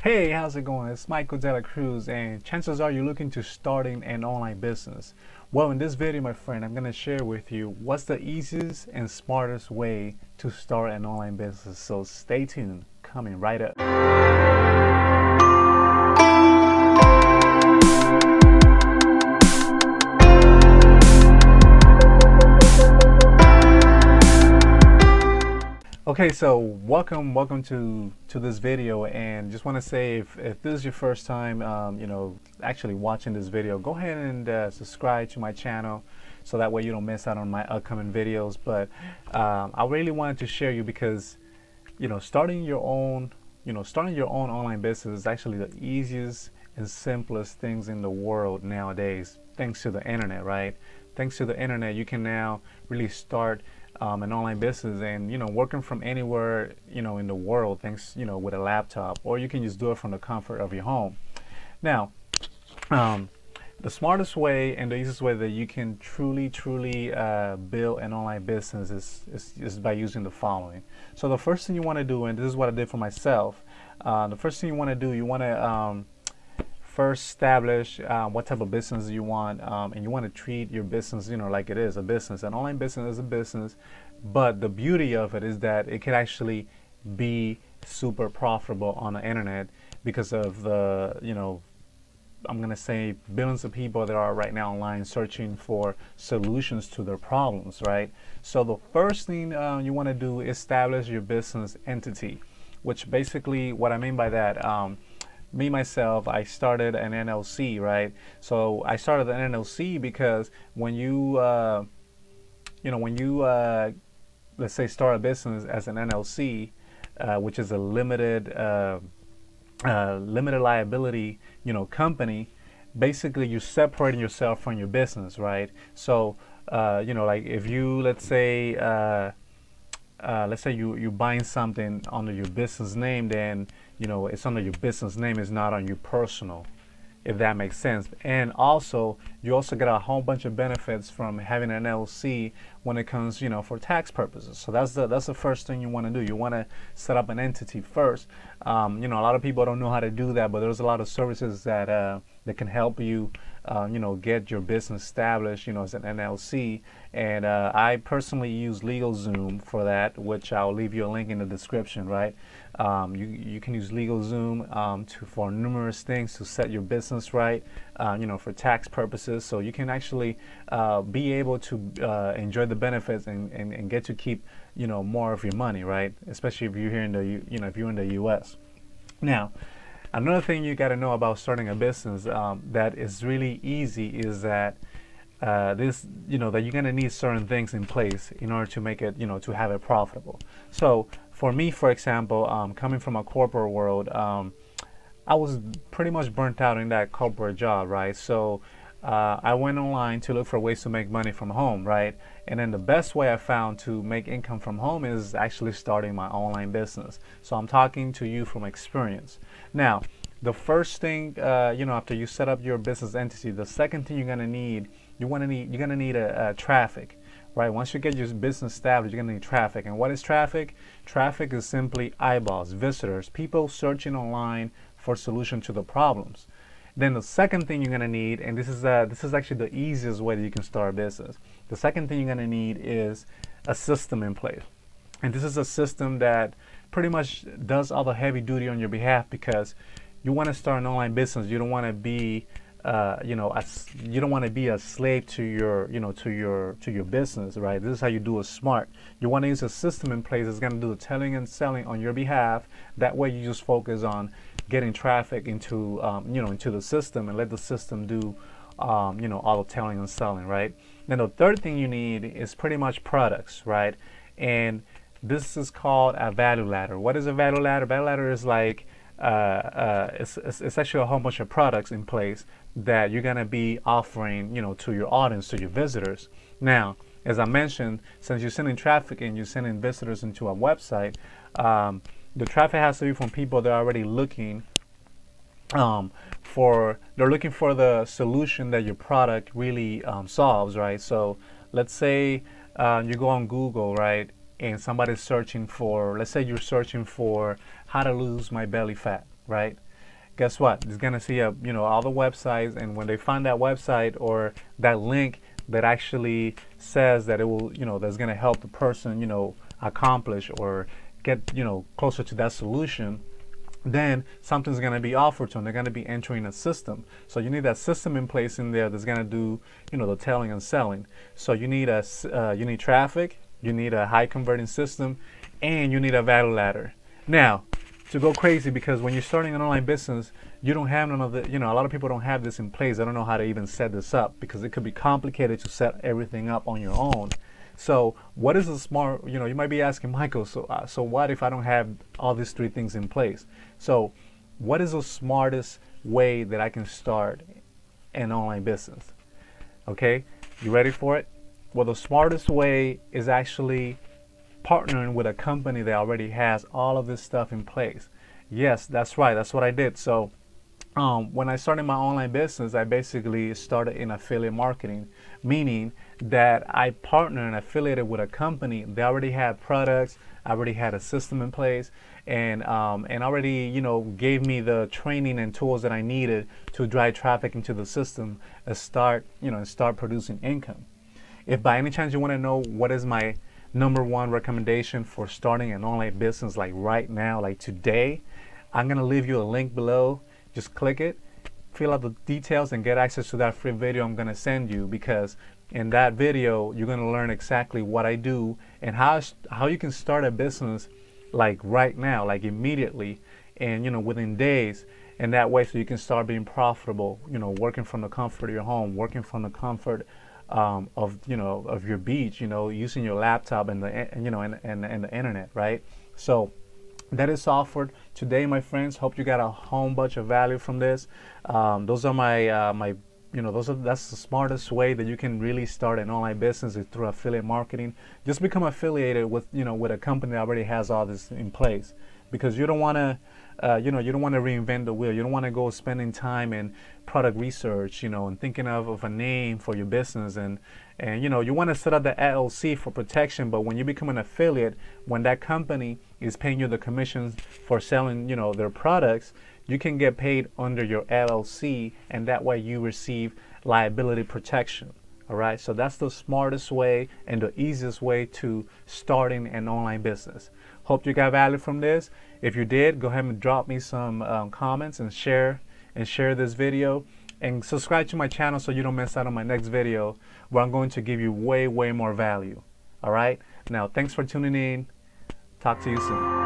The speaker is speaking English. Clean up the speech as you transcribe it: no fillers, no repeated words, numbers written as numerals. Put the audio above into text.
Hey, how's it going? It's Michael De La Cruz, and chances are you're looking to starting an online business. Well, in this video, my friend, I'm going to share with you what's the easiest and smartest way to start an online business. So stay tuned, coming right up. Okay, so welcome to this video, and just want to say if this is your first time actually watching this video, go ahead and subscribe to my channel so that way you don't miss out on my upcoming videos. But I really wanted to share you because starting your own online business is actually the easiest and simplest things in the world nowadays, thanks to the internet, right? Thanks to the internet, you can now really start an online business and working from anywhere in the world, thanks with a laptop, or you can just do it from the comfort of your home. Now the smartest way and the easiest way that you can truly build an online business is by using the following. So the first thing you want to do, and this is what I did for myself, the first thing you want to do, you want to first establish what type of business you want, and you want to treat your business like it is a business. An online business is a business, but the beauty of it is that it can actually be super profitable on the internet because of the I'm gonna say billions of people that are right now online searching for solutions to their problems, right? So the first thing you want to do is establish your business entity, which basically what I mean by that, me myself, I started an NLC, right? So I started an NLC because when you let's say start a business as an NLC, which is a limited liability company, basically you're separating yourself from your business, right? So like if you let's say you're buying something under your business name, then it's under your business name, it's not on your personal, if that makes sense. And also you also get a whole bunch of benefits from having an LLC when it comes for tax purposes. So that's the first thing you want to do. You want to set up an entity first. A lot of people don't know how to do that, but there's a lot of services that can help you get your business established as an NLC. And I personally use LegalZoom for that, which I'll leave you a link in the description, right? You can use LegalZoom for numerous things to set your business right, for tax purposes. So you can actually be able to enjoy the benefits and get to keep more of your money, right? Especially if you're here in the if you're in the US. Now, another thing you got to know about starting a business that is really easy is that that you're going to need certain things in place in order to make it to have it profitable. So for me, for example, coming from a corporate world, I was pretty much burnt out in that corporate job, right? So I went online to look for ways to make money from home, right? And then the best way I found to make income from home is actually starting my online business. So I'm talking to you from experience. Now, the first thing, after you set up your business entity, the second thing you're gonna need, you're gonna need a traffic, right? Once you get your business established, you're gonna need traffic. And what is traffic? Traffic is simply eyeballs, visitors, people searching online for solution to the problems. Then the second thing you're gonna need, and this is actually the easiest way that you can start a business. The second thing you're gonna need is a system in place. And this is a system that pretty much does all the heavy duty on your behalf, because you want to start an online business. You don't want to be you don't want to be a slave to your to your business, right? This is how you do it smart. You want to use a system in place that's going to do the telling and selling on your behalf. That way you just focus on getting traffic into into the system, and let the system do all the telling and selling, right? Then the third thing you need is pretty much products, right? And this is called a value ladder. What is a value ladder? Value ladder is like it's actually a whole bunch of products in place that you're gonna be offering to your audience, to your visitors. Now, as I mentioned, since you're sending traffic and you're sending visitors into a website, the traffic has to be from people that are already looking for the solution that your product really solves, right? So let's say you go on Google, right, and somebody's searching for, let's say you're searching for how to lose my belly fat, right? guess what? It's gonna see all the websites, and when they find that website or that link that actually says that it will, that's gonna help the person, accomplish or get, closer to that solution, then something's going to be offered to them. They're going to be entering a system. So you need that system in place in there that's going to do, the telling and selling. So you need you need traffic, you need a high converting system, and you need a value ladder. Now, to go crazy, because when you're starting an online business, you don't have none of the, a lot of people don't have this in place. They don't know how to even set this up, because it could be complicated to set everything up on your own. So what is a smart, you might be asking, Michael, so what if I don't have all these 3 things in place? So what is the smartest way that I can start an online business? Okay, you ready for it? Well, the smartest way is actually partnering with a company that already has all of this stuff in place. Yes, that's right. That's what I did. So when I started my online business, I basically started in affiliate marketing, meaning that I partnered and affiliated with a company. They already had products, I already had a system in place, and already gave me the training and tools that I needed to drive traffic into the system and start producing income. If by any chance you want to know what is my #1 recommendation for starting an online business, like right now, like today, I'm gonna leave you a link below. Just click it, fill out the details, and get access to that free video I'm going to send you, because in that video you're going to learn exactly what I do and how you can start a business like right now, like immediately, and within days, and that way so you can start being profitable, working from the comfort of your home, working from the comfort of your beach, using your laptop and the the internet, right? So that is all for today, my friends. Hope you got a whole bunch of value from this. Those are that's the smartest way that you can really start an online business, is through affiliate marketing. Just become affiliated with with a company that already has all this in place, because you don't want to you don't want to reinvent the wheel. You don't want to go spending time in product research, and thinking of a name for your business, and you want to set up the LLC for protection. But when you become an affiliate, when that company is paying you the commissions for selling, their products, you can get paid under your LLC, and that way you receive liability protection. All right, so that's the smartest way and the easiest way to starting an online business. Hope you got value from this. If you did, go ahead and drop me some comments and share this video, and subscribe to my channel so you don't miss out on my next video, where I'm going to give you way more value. All right, now thanks for tuning in. Talk to you soon.